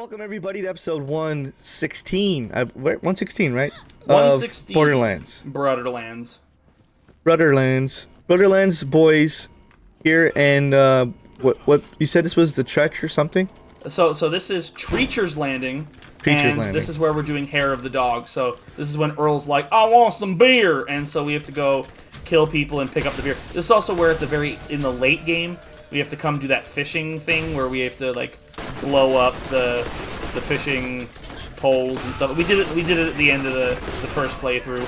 welcome everybody to episode 116. 116, right? 116. Borderlands. Borderlands boys here, and what you said this was the Tretch or something? So this is Treachers Landin. This is where we're doing Hair of the Dog. So this is when Earl's like, I want some beer, and so we have to go kill people and pick up the beer. This is also where in the late game, we have to come do that fishing thing where we have to like blow up the fishing poles and stuff. We did it at the end of the first playthrough.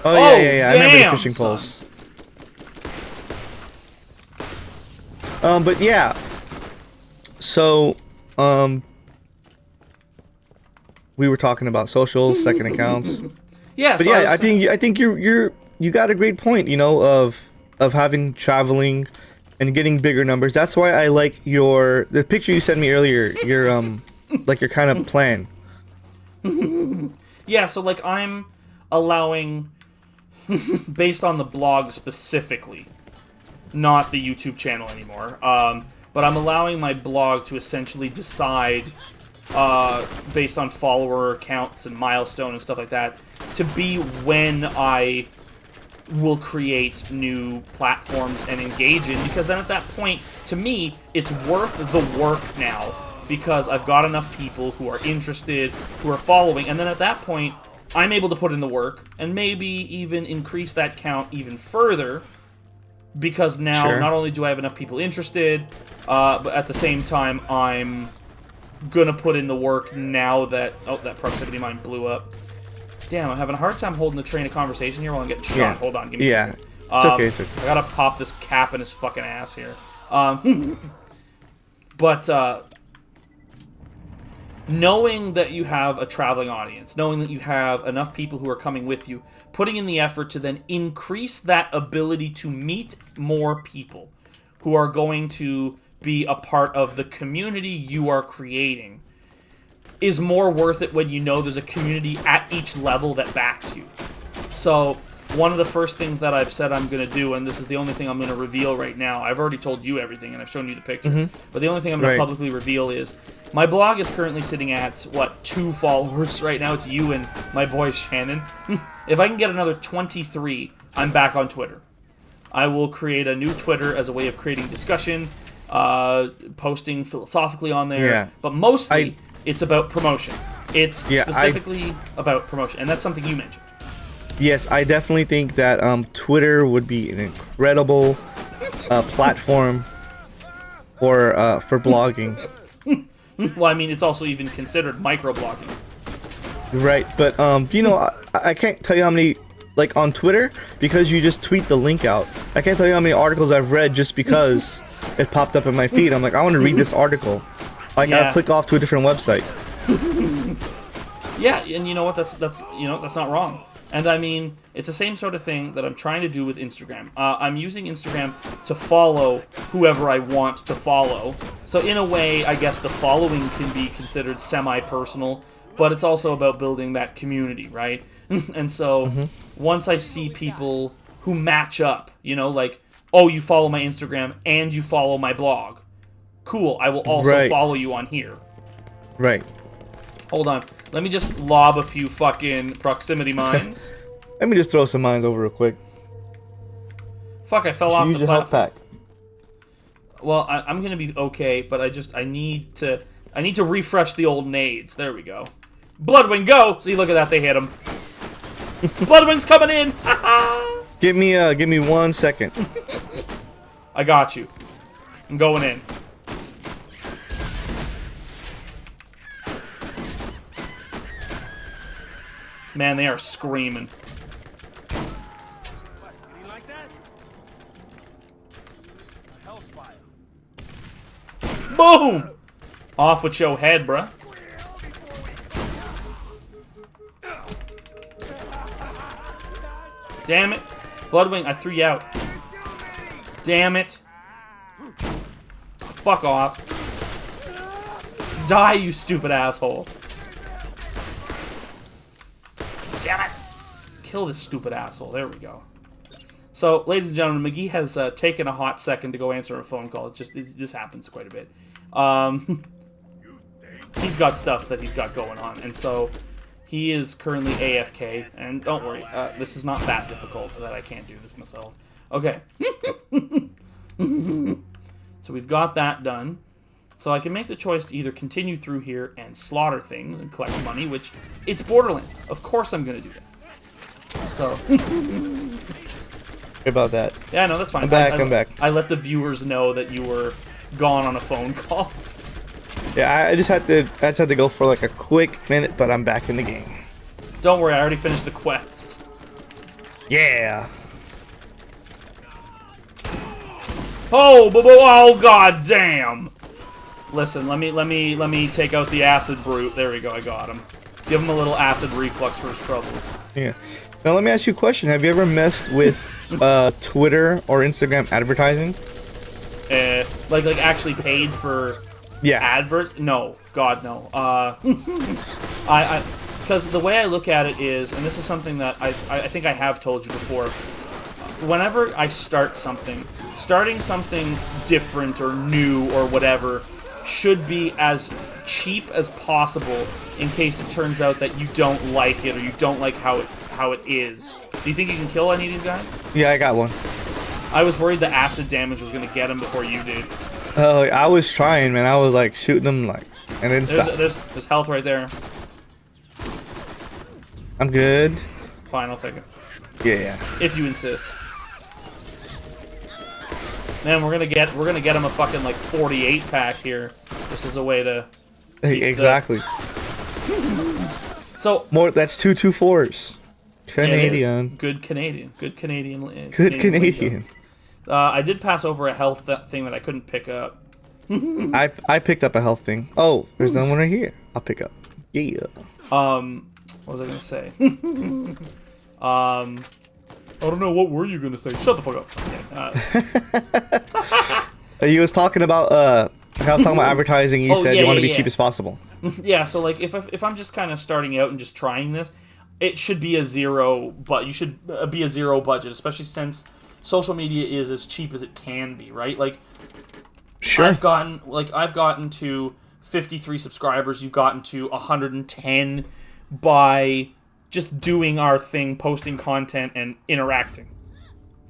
Oh yeah. I remember the fishing poles. But yeah. So we were talking about socials, second accounts. Yeah. But so yeah, I think you got a great point, you know, of having traveling and getting bigger numbers. That's why I like the picture you sent me earlier. Your like your kind of plan. Yeah, so like I'm allowing, based on the blog specifically, not the YouTube channel anymore. But I'm allowing my blog to essentially decide, based on follower counts and milestone and stuff like that, to be when I will create new platforms and engage in, because then at that point, to me, it's worth the work now, because I've got enough people who are interested, who are following, and then at that point, I'm able to put in the work, and maybe even increase that count even further, because now, not only do I have enough people interested, but at the same time, I'm gonna put in the work now that... Oh, that proximity mine blew up. Damn, I'm having a hard time holding the train of conversation here while I'm getting shot. Yeah. Hold on, give me a second. It's okay, it's okay. I gotta pop this cap in his fucking ass here. But, knowing that you have a traveling audience, knowing that you have enough people who are coming with you, putting in the effort to then increase that ability to meet more people who are going to be a part of the community you are creating is more worth it when you know there's a community at each level that backs you. So, one of the first things that I've said I'm going to do, and this is the only thing I'm going to reveal right now, I've already told you everything and I've shown you the picture, but the only thing I'm going to publicly reveal is, my blog is currently sitting at, 2 followers right now. It's you and my boy Shannon. If I can get another 23, I'm back on Twitter. I will create a new Twitter as a way of creating discussion, posting philosophically on there, but mostly... It's about promotion. It's specifically about promotion, and that's something you mentioned. Yes, I definitely think that Twitter would be an incredible platform for blogging. Well, I mean, it's also even considered microblogging. Right, but you know, I can't tell you how many, like on Twitter, because you just tweet the link out. I can't tell you how many articles I've read just because it popped up in my feed. I'm like, I want to read this article. Like, I'll click off to a different website. Yeah, and you know what? That's not wrong. And I mean, it's the same sort of thing that I'm trying to do with Instagram. I'm using Instagram to follow whoever I want to follow. So in a way, I guess the following can be considered semi-personal, but it's also about building that community, right? And so once I see people who match up, you know, like, oh, you follow my Instagram and you follow my blog. Cool, I will also follow you on here. Right. Hold on. Let me just lob a few fucking proximity mines. Let me just throw some mines over real quick. Fuck, I fell off the platform. Health pack. Well, I'm gonna be okay, but I need to refresh the old nades. There we go. Bloodwing, go! See, look at that, they hit him. Bloodwing's coming in! Give me 1 second. I got you. I'm going in. Man, they are screaming. Boom! Off with your head, bruh. Damn it. Bloodwing, I threw you out. Damn it. Fuck off. Die, you stupid asshole. Damn it! Kill this stupid asshole. There we go. So, ladies and gentlemen, McGee has taken a hot second to go answer a phone call. This happens quite a bit. he's got stuff that he's got going on, and so he is currently AFK. And don't worry, this is not that difficult that I can't do this myself. Okay. So we've got that done. So I can make the choice to either continue through here and slaughter things and collect money, which it's Borderlands. Of course I'm going to do that. So. Sorry about that. Yeah, no, that's fine. I'm back. I'm back. I let the viewers know that you were gone on a phone call. Yeah, I just had to go for like a quick minute, but I'm back in the game. Don't worry, I already finished the quest. Yeah. Oh, god damn! Listen, let me take out the acid brute. There we go, I got him. Give him a little acid reflux for his troubles. Yeah. Now let me ask you a question. Have you ever messed with Twitter or Instagram advertising? Like actually paid for adverts? No, God no. Because the way I look at it is, and this is something that I think I have told you before. Whenever I start something, starting something different or new or whatever should be as cheap as possible in case it turns out that you don't like it or you don't like how it is. Do you think you can kill any of these guys? Yeah, I got one. I was worried the acid damage was going to get him before you did. Oh, I was trying, man. I was like shooting them like, and then stop. There's health right there. I'm good. Fine, I'll take it. Yeah. If you insist. Man, we're gonna get him a fucking like 48 pack here. This is a way to exactly. So more. That's 2 2-4s. Canadian. Good Canadian. Good Canadian. Good Canadian. I did pass over a health thing that I couldn't pick up. I picked up a health thing. Oh, there's no one right here. I'll pick up. Yeah. What was I gonna say? I don't know, what were you gonna say? Shut the fuck up. Okay, You was talking about I was talking about advertising. You said you want to be cheap as possible. Yeah, so like if I'm just kind of starting out and just trying this, it should be a zero, but you should be a zero budget, especially since social media is as cheap as it can be, right? Like, sure. I've gotten to 53 subscribers. You've gotten to 110 by just doing our thing, posting content and interacting.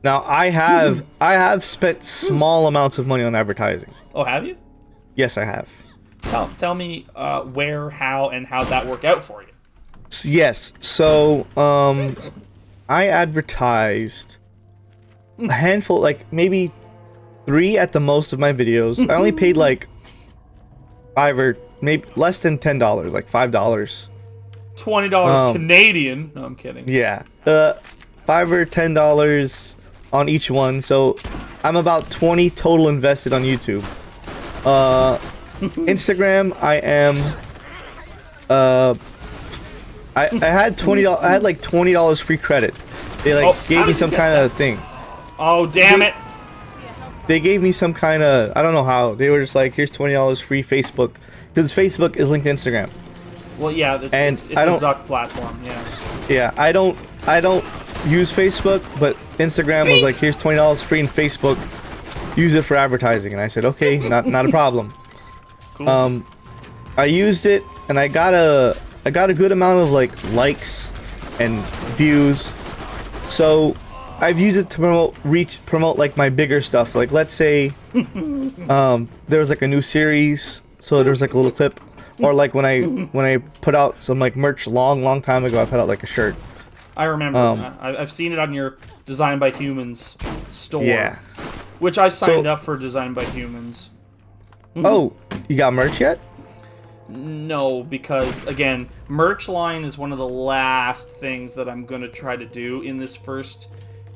Now I have spent small amounts of money on advertising. Oh, have you? Yes, I have. Tell me where, how, and how'd that work out for you? Yes. So I advertised a handful, like maybe 3 at the most of my videos. I only paid like $5 or maybe less than $10, like $5. $20 Canadian. No, I'm kidding. Yeah. $5 or $10 on each one. So I'm about 20 total invested on YouTube. Instagram, I am I had $20. I had like $20 free credit. They like gave me some kind of thing. Oh, damn it. They gave me some kind of, I don't know how. They were just like, here's $20 free Facebook, because Facebook is linked to Instagram. Well, yeah, it's a Zuck platform. Yeah. Yeah, I don't use Facebook, but Instagram was like, here's $20 free in Facebook. Use it for advertising, and I said, okay, not a problem. Cool. I used it, and I got a good amount of like likes and views. So I've used it to promote like my bigger stuff. Like, let's say there was like a new series, so there's like a little clip, or like when I put out some like merch long time ago, I put out like a shirt. I remember. I've seen it on your Design by Humans store. Yeah. Which I signed up for Design by Humans. Oh, you got merch yet? No, because again, merch line is one of the last things that I'm gonna try to do in this first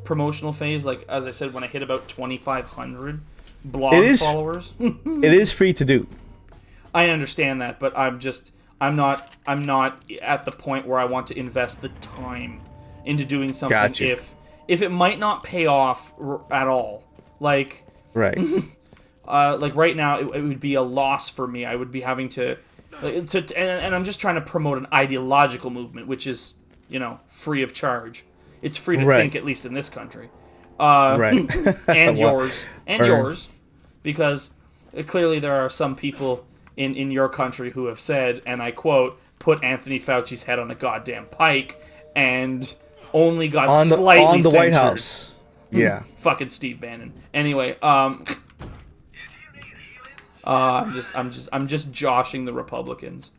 promotional phase. Like, as I said, when I hit about 2,500 blog followers, it is free to do. I understand that, but I'm not at the point where I want to invest the time into doing something. Gotcha. If it might not pay off at all, like right. Like right now, it would be a loss for me. I would be having to and I'm just trying to promote an ideological movement, which is, free of charge. It's free to think, at least in this country. Right. And yours, because clearly there are some people in your country who have said, and I quote, "Put Anthony Fauci's head on a goddamn pike," and only got slightly on the censored. White House. Yeah. Fucking Steve Bannon. Anyway, I'm just joshing the Republicans.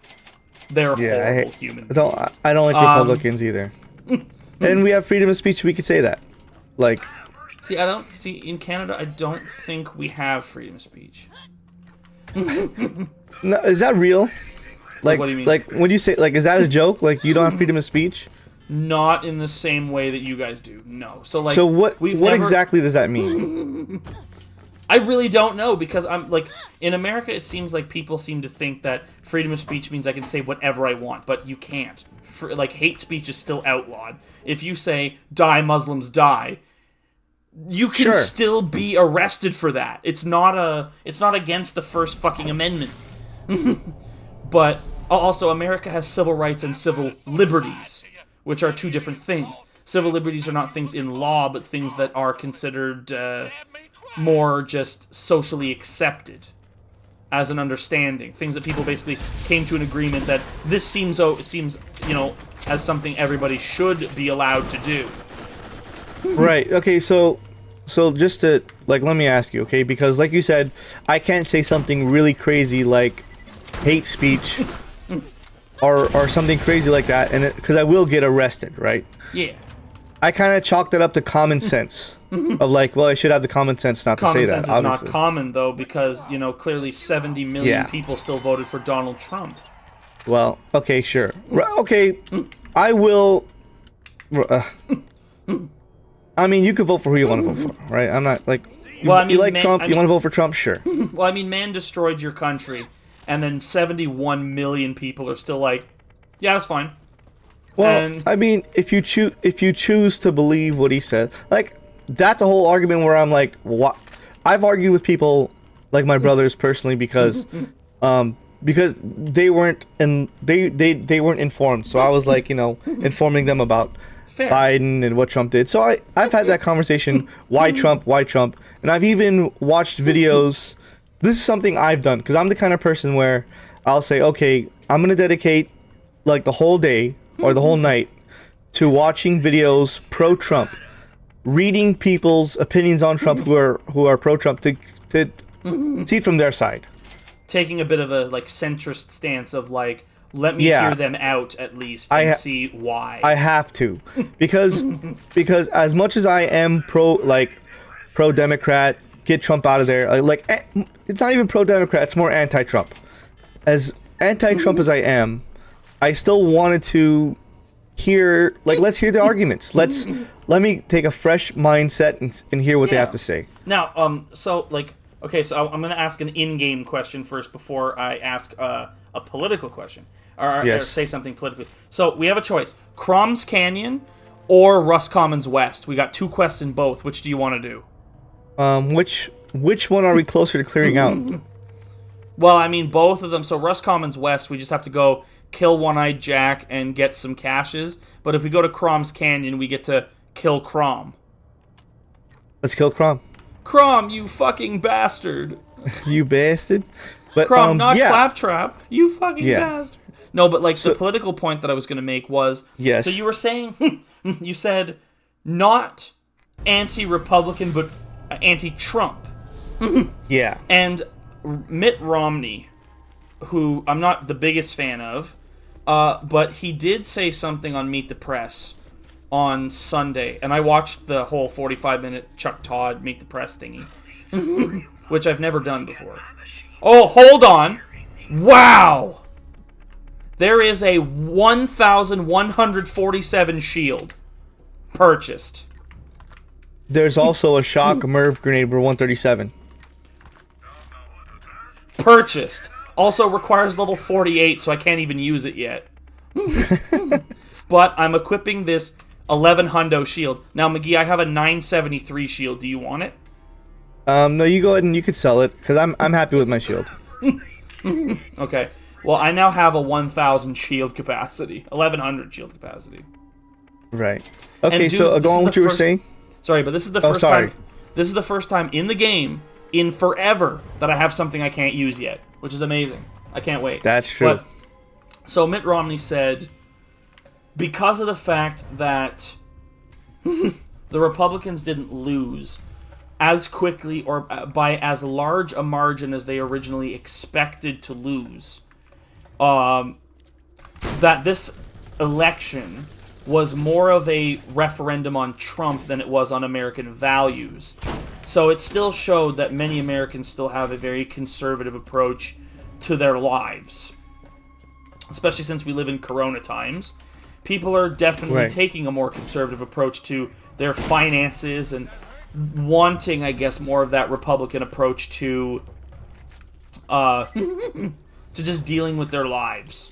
They're horrible human beings. I don't like Republicans either. And we have freedom of speech. We could say that. Like, see, in Canada, I don't think we have freedom of speech. no, is that real? Like, what do you mean? Like, when you say, like, is that a joke? Like, you don't have freedom of speech? Not in the same way that you guys do. No. So like, so what exactly does that mean? I really don't know, because I'm like, in America, it seems like people seem to think that freedom of speech means I can say whatever I want, but you can't. Like, hate speech is still outlawed. If you say "Die Muslims die," you can still be arrested for that. It's not against the First fucking Amendment. But also, America has civil rights and civil liberties, which are two different things. Civil liberties are not things in law, but things that are considered more just socially accepted as an understanding. Things that people basically came to an agreement that this seems, as something everybody should be allowed to do. Right. Okay, so just to, like, let me ask you, okay? Because, like you said, I can't say something really crazy like hate speech or something crazy like that, and because I will get arrested, right? Yeah. I kind of chalked it up to common sense of like, well, I should have the common sense not to say that. Common sense is not common, though, because, clearly 70 million people still voted for Donald Trump. Well, okay, sure. Okay, I will... I mean, you could vote for who you want to vote for, right? I'm not, like... Well, I mean, you like Trump, you want to vote for Trump? Sure. Well, I mean, man destroyed your country, and then 71 million people are still like, yeah, that's fine. Well, I mean, if you choose to believe what he said, like, that's a whole argument where I'm like, what? I've argued with people, like my brothers personally, because they weren't they weren't informed. So I was like, informing them about Biden and what Trump did. So I've had that conversation. Why Trump? Why Trump? And I've even watched videos. This is something I've done because I'm the kind of person where I'll say, okay, I'm gonna dedicate like the whole day or the whole night to watching videos pro-Trump, reading people's opinions on Trump who are pro-Trump to see it from their side. Taking a bit of a like centrist stance of like, let me hear them out at least and see why. I have to, because as much as I am pro-Democrat, get Trump out of there. Like, it's not even pro-Democrat; it's more anti-Trump. As anti-Trump as I am, I still wanted to hear, like, let's hear the arguments. Let me take a fresh mindset and hear what they have to say. Now, so like, okay, so I'm gonna ask an in-game question first before I ask a political question or say something politically. So we have a choice: Crom's Canyon or Roscommons West. We got two quests in both. Which do you want to do? Which one are we closer to clearing out? Well, I mean, both of them. So Roscommons West, we just have to go kill One-Eyed Jack and get some caches. But if we go to Crom's Canyon, we get to kill Crom. Let's kill Crom. Crom, you fucking bastard. You bastard. But, Crom, not Claptrap. You fucking bastard. No, but like the political point that I was going to make was... Yes. So you were saying... you said not anti-Republican, but anti-Trump. Yeah. And Mitt Romney, who I'm not the biggest fan of, but he did say something on Meet the Press on Sunday, and I watched the whole 45-minute Chuck Todd Meet the Press thingy, which I've never done before. Oh, hold on. Wow! There is a 1,147 shield purchased. There's also a shock MIRV grenade for 137. Purchased. Also requires level 48, so I can't even use it yet. But I'm equipping this 11 hundo shield. Now, McGee, I have a 973 shield. Do you want it? No, you go ahead and you could sell it, because I'm happy with my shield. Okay. Well, I now have a 1,000 shield capacity. 1,100 shield capacity. Right. Okay, so go on what you were saying. Sorry, but this is the first time. This is the first time in the game in forever that I have something I can't use yet, which is amazing. I can't wait. That's true. But, so Mitt Romney said, because of the fact that the Republicans didn't lose as quickly or by as large a margin as they originally expected to lose, that this election was more of a referendum on Trump than it was on American values. So it still showed that many Americans still have a very conservative approach to their lives. Especially since we live in Corona times. People are definitely taking a more conservative approach to their finances and wanting, I guess, more of that Republican approach to to just dealing with their lives.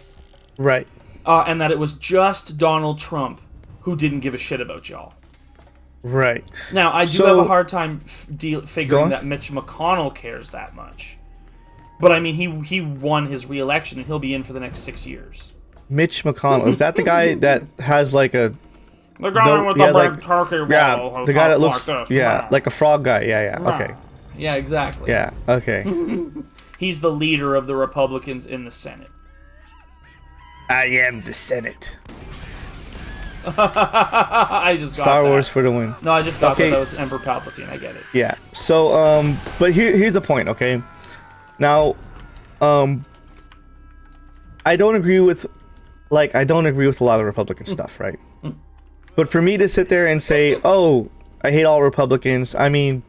Right. And that it was just Donald Trump who didn't give a shit about y'all. Right. Now, I do have a hard time figuring that Mitch McConnell cares that much. But, I mean, he won his re-election, and he'll be in for the next 6 years. Mitch McConnell. Is that the guy that has, like, a... The guy with the big turkey wall. Yeah, the guy that looks... Like this. Yeah, like a frog guy. Yeah, okay. Yeah, exactly. Yeah, okay. He's the leader of the Republicans in the Senate. I am the Senate. I just got Star that. Wars for the win. No, I just got that. That was Emperor Palpatine. I get it. Yeah. So, but here's the point, okay? Now, I don't agree with a lot of Republican stuff, right? But for me to sit there and say, "Oh, I hate all Republicans," I mean,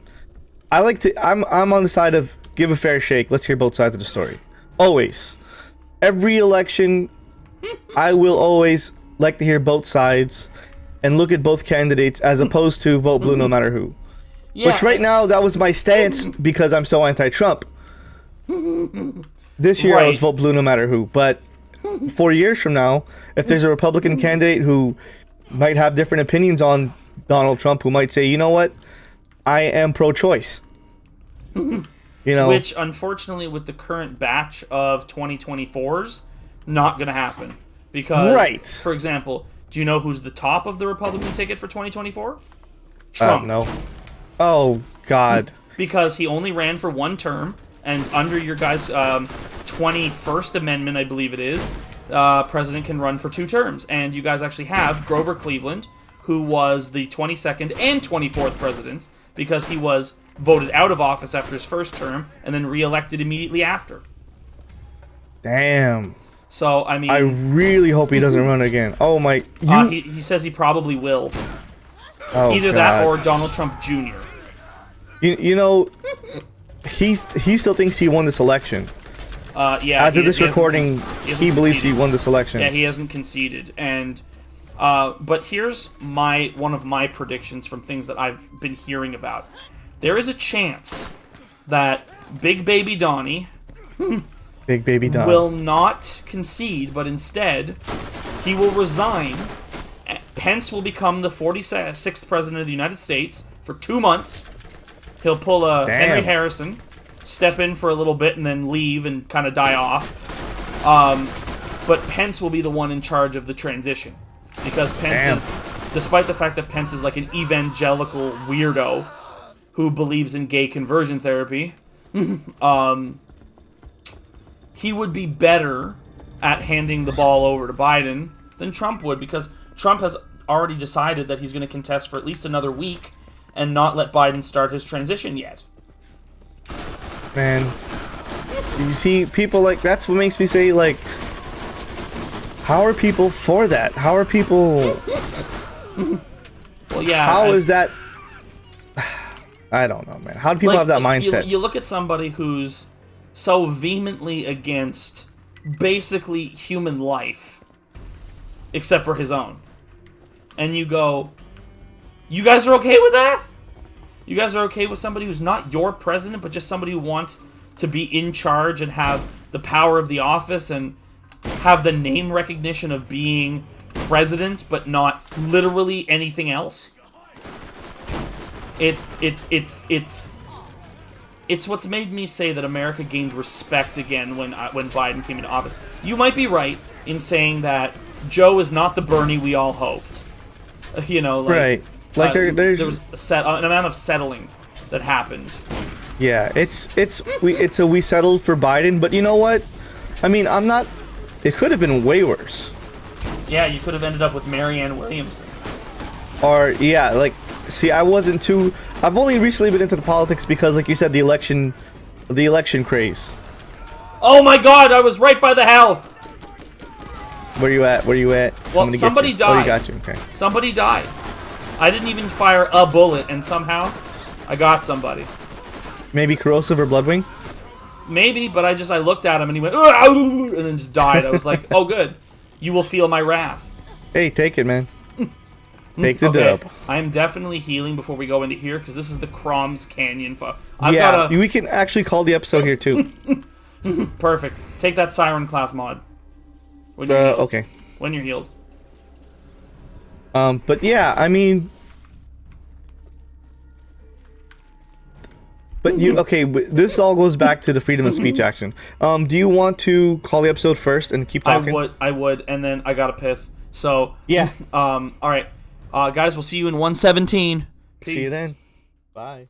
I'm on the side of give a fair shake. Let's hear both sides of the story. Always, every election, I will always like to hear both sides and look at both candidates as opposed to vote blue no matter who. Yeah, which right now that was my stance because I'm so anti-Trump. This year I was vote blue no matter who, but 4 years from now, if there's a Republican candidate who might have different opinions on Donald Trump, who might say, you know what, I am pro-choice. You know, which unfortunately with the current batch of 2024s, not going to happen. Because, for example, do you know who's the top of the Republican ticket for 2024? Trump. No. Oh, God. Because he only ran for one term, and under your guys' 21st Amendment, I believe it is, president can run for 2 terms. And you guys actually have Grover Cleveland, who was the 22nd and 24th president, because he was voted out of office after his first term, and then re-elected immediately after. Damn. So, I mean... I really hope he doesn't run again. Oh, my... He says he probably will. Oh, either God. that or Donald Trump Jr. You know, he still thinks he won this election. Yeah. After this recording, he believes he won this election. Yeah, he hasn't conceded. And, but here's one of my predictions from things that I've been hearing about. There is a chance that Big Baby Donnie... Big Baby Don will not concede, but instead he will resign. Pence will become the 46th president of the United States for 2 months. He'll pull a Henry Harrison, step in for a little bit, and then leave and kind of die off. But Pence will be the one in charge of the transition. Because Pence is, despite the fact that Pence is like an evangelical weirdo who believes in gay conversion therapy, he would be better at handing the ball over to Biden than Trump would, because Trump has already decided that he's going to contest for at least another week and not let Biden start his transition yet. Man, you see, people like, that's what makes me say, like, how are people for that? How are people... Well, yeah. How is that... I don't know, man. How do people have that mindset? You look at somebody who's so vehemently against basically human life, except for his own. And you go, you guys are okay with that? You guys are okay with somebody who's not your president, but just somebody who wants to be in charge and have the power of the office and have the name recognition of being president, but not literally anything else? It's what's made me say that America gained respect again when Biden came into office. You might be right in saying that Joe is not the Bernie we all hoped. You know, like, right? Like there was an amount of settling that happened. Yeah, we settled for Biden, but you know what? I mean, I'm not. It could have been way worse. Yeah, you could have ended up with Marianne Williamson. Or yeah, like, see, I wasn't too. I've only recently been into the politics because, like you said, the election craze. Oh my God! I was right by the health. Where you at? Where you at? Well, somebody died. Oh, you got you. Okay. Somebody died. I didn't even fire a bullet, and somehow I got somebody. Maybe corrosive or bloodwing. Maybe, but I looked at him and he went, "Ugh," and then just died. I was like, oh, good. You will feel my wrath. Hey, take it, man. Take the dub. I am definitely healing before we go into here because this is the Crom's Canyon. We can actually call the episode here too. Perfect. Take that Siren class mod. When you're healed. Okay. When you're healed. But yeah, I mean, but you okay? This all goes back to the freedom of speech action. Do you want to call the episode first and keep talking? I would, and then I gotta piss. So yeah. All right, guys, we'll see you in 117. Peace. See you then. Bye.